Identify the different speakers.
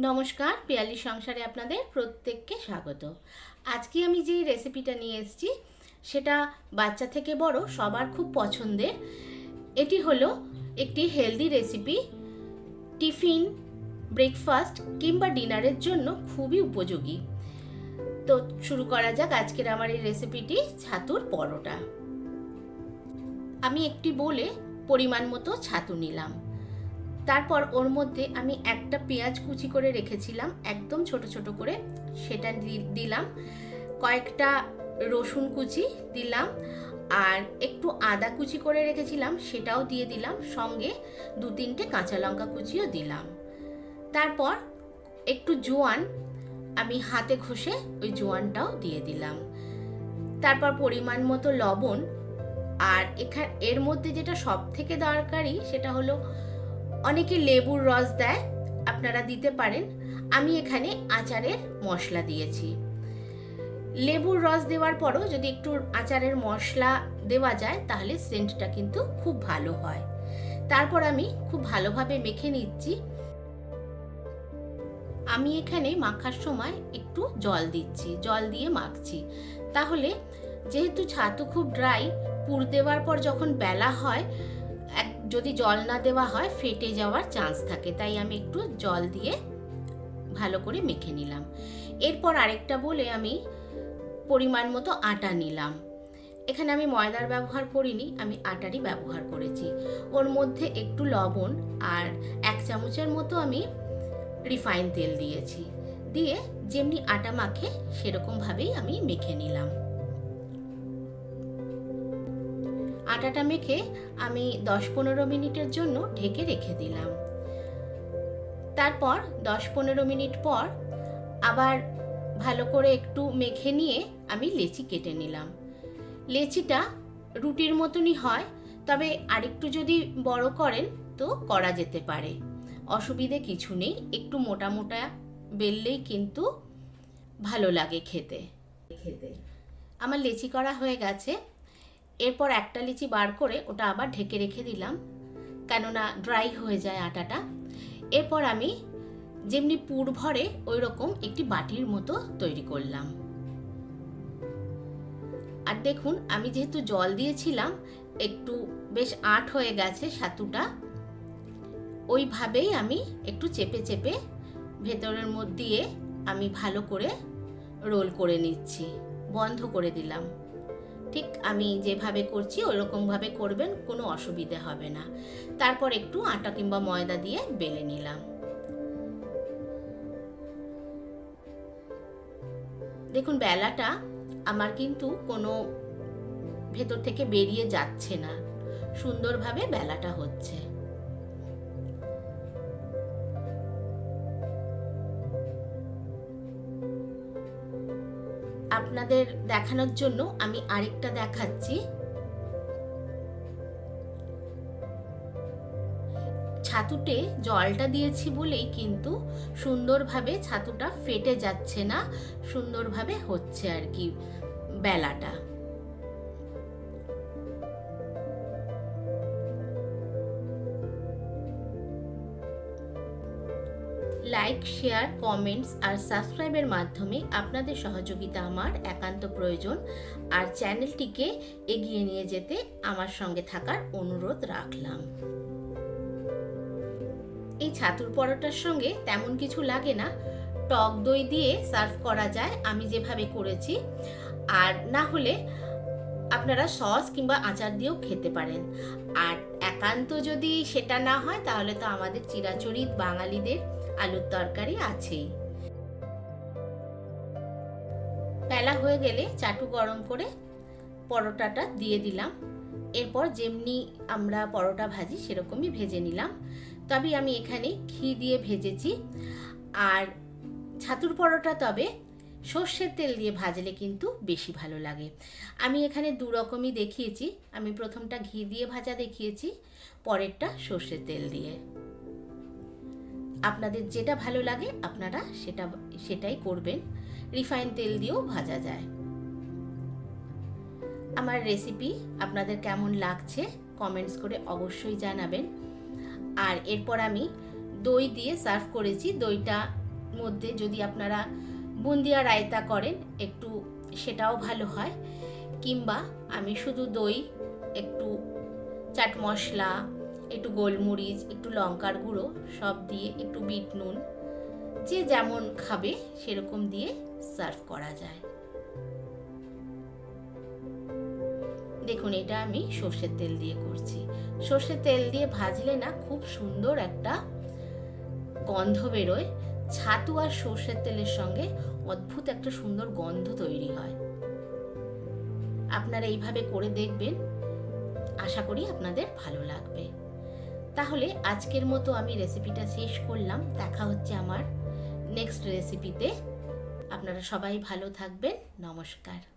Speaker 1: নমস্কার, পিয়ালির সংসারে আপনাদের প্রত্যেককে স্বাগত। আজকে আমি যে রেসিপিটা নিয়ে এসেছি সেটা বাচ্চা থেকে বড় সবার খুব পছন্দের। এটি হলো একটি হেলদি রেসিপি, টিফিন, ব্রেকফাস্ট কিংবা ডিনারের জন্য খুবই উপযোগী। তো শুরু করা যাক আজকের আমার এই রেসিপিটি, ছাতুর পরোটা। আমি একটি বোলে পরিমাণ মতো ছাতু নিলাম। তারপর ওর মধ্যে আমি একটা পেঁয়াজ কুচি করে রেখেছিলাম একদম ছোট ছোট করে, সেটা দিলাম। কয়েকটা রসুন কুচি দিলাম, আর একটু আদা কুচি করে রেখেছিলাম সেটাও দিয়ে দিলাম। সঙ্গে 2-3টে কাঁচা লঙ্কা কুচিও দিলাম। তারপর একটু জোয়ান আমি হাতে ঘষে ওই জোয়ানটাও দিয়ে দিলাম। তারপর পরিমাণ মতো লবণ। আর এর মধ্যে যেটা সব থেকে দরকারি সেটা হলো অনেকে লেবুর রস দেয়, আপনারা দিতে পারেন। আমি এখানে আচারের মশলা দিয়েছি। লেবুর রস দেওয়ার পরও যদি একটু আচারের মশলা দেওয়া যায় তাহলে সেন্টটা কিন্তু খুব ভালো হয়। তারপর আমি খুব ভালোভাবে মেখে নিচ্ছি। আমি এখানে মাখার সময় একটু জল দিচ্ছি, জল দিয়ে মাখছি। তাহলে যেহেতু ছাতু খুব ড্রাই, পুর দেওয়ার পর যখন বেলা হয় যদি জল না দেওয়া হয় ফেটে যাওয়ার চান্স থাকে, তাই আমি একটু জল দিয়ে ভালো করে মেখে নিলাম। এরপর আরেকটা বলে আমি পরিমাণ মতো আটা নিলাম। এখানে আমি ময়দার ব্যবহার করিনি, আমি আটারই ব্যবহার করেছি। ওর মধ্যে একটু লবণ আর 1 চামচের মতো আমি রিফাইন তেল দিয়েছি। দিয়ে যেমনি আটা মাখে সেরকমভাবেই আমি মেখে নিলাম। আটাটা মেখে আমি 10-15 মিনিটের জন্য ঢেকে রেখে দিলাম। তারপর 10-15 মিনিট পর আবার ভালো করে একটু মেখে নিয়ে আমি লেচি কেটে নিলাম। লেচিটা রুটির মতনই হয়, তবে আরেকটু যদি বড় করেন তো করা যেতে পারে, অসুবিধে কিছু নেই। একটু মোটা মোটা বেললেই কিন্তু ভালো লাগে খেতে। আমার লেচি করা হয়ে গেছে। এরপর একটা লিচি বার করে ওটা আবার ঢেকে রেখে দিলাম, কেননা ড্রাই হয়ে যায় আটাটা। এরপর আমি যেমনি পুর ভরে ওই রকম একটি বাটির মতো তৈরি করলাম। আর দেখুন, আমি যেহেতু জল দিয়েছিলাম একটু বেশ আঁট হয়ে গেছে ছাতুটা। ওইভাবেই আমি একটু চেপে চেপে ভেতরের মধ্যে দিয়ে আমি ভালো করে রোল করে নিচ্ছি। বন্ধ করে দিলাম। ঠিক আমি যেভাবে করছি ওই রকমভাবে করবেন, কোনো অসুবিধে হবে না। তারপর একটু আটা কিংবা ময়দা দিয়ে বেলে নিলাম। দেখুন, বেলাটা আমার কিন্তু কোনো ভেতর থেকে বেরিয়ে যাচ্ছে না, সুন্দরভাবে বেলাটা হচ্ছে। আপনাদের দেখানোর জন্য আমি আরেকটা দেখাচ্ছি। ছাতুতে জলটা দিয়েছি বলেই কিন্তু সুন্দরভাবে ছাতুটা ফেটে যাচ্ছে না, সুন্দরভাবে হচ্ছে আর কি বেলাটা। লাইক, শেয়ার, কমেন্টস আর সাবস্ক্রাইবের মাধ্যমে আপনাদের সহযোগিতা আমার একান্ত প্রয়োজন। আর চ্যানেলটিকে এগিয়ে নিয়ে যেতে আমার সঙ্গে থাকার অনুরোধ রাখলাম। এই ছাতুর পরোটার সঙ্গে তেমন কিছু লাগে না, টক দই দিয়ে সার্ভ করা যায় আমি যেভাবে করেছি। আর না হলে আপনারা সস কিংবা আচার দিয়েও খেতে পারেন। আর একান্ত যদি সেটা না হয় তাহলে তো আমাদের চিরাচরিত বাঙালিদের আলুর তরকারি আছেই। বেলা হয়ে গেলে চাটু গরম করে পরোটাটা দিয়ে দিলাম। এরপর যেমনি আমরা পরোটা ভাজি সেরকমই ভেজে নিলাম, তবে আমি এখানে ঘি দিয়ে ভেজেছি। আর ছাতুর পরোটা তবে সর্ষের তেল দিয়ে ভাজলে কিন্তু বেশি ভালো লাগে। আমি এখানে 2 রকমই দেখিয়েছি, আমি প্রথমটা ঘি দিয়ে ভাজা দেখিয়েছি, পরেরটা সর্ষের তেল দিয়ে। আপনাদের যেটা ভালো লাগে আপনারা সেটাই করবেন। রিফাইন তেল দিয়েও ভাজা যায়। আমার রেসিপি আপনাদের কেমন লাগছে কমেন্টস করে অবশ্যই জানাবেন। আর এরপর আমি দই দিয়ে সার্ভ করেছি। দইটা মধ্যে যদি আপনারা বুন্দিয়া রায়তা করেন একটু, সেটাও ভালো হয়। কিংবা আমি শুধু দই, একটু চাট মশলা, একটু গোলমরিচ, একটু লঙ্কার গুঁড়ো সব দিয়ে, একটু বিট নুন, যে যেমন খাবে সেরকম দিয়ে সার্ভ করা যায়। দেখুন, এটা আমি সর্ষের তেল দিয়ে করছি। সর্ষের তেল দিয়ে ভাজলে না খুব সুন্দর একটা গন্ধ বেরোয়। ছাতু আর সর্ষের তেলের সঙ্গে অদ্ভুত একটা সুন্দর গন্ধ তৈরি হয়। আপনারা এইভাবে করে দেখবেন, আশা করি আপনাদের ভালো লাগবে। তাহলে আজকের মতো আমি রেসিপিটা শেষ করলাম। দেখা হচ্ছে আমার নেক্সট রেসিপিতে। আপনারা সবাই ভালো থাকবেন। নমস্কার।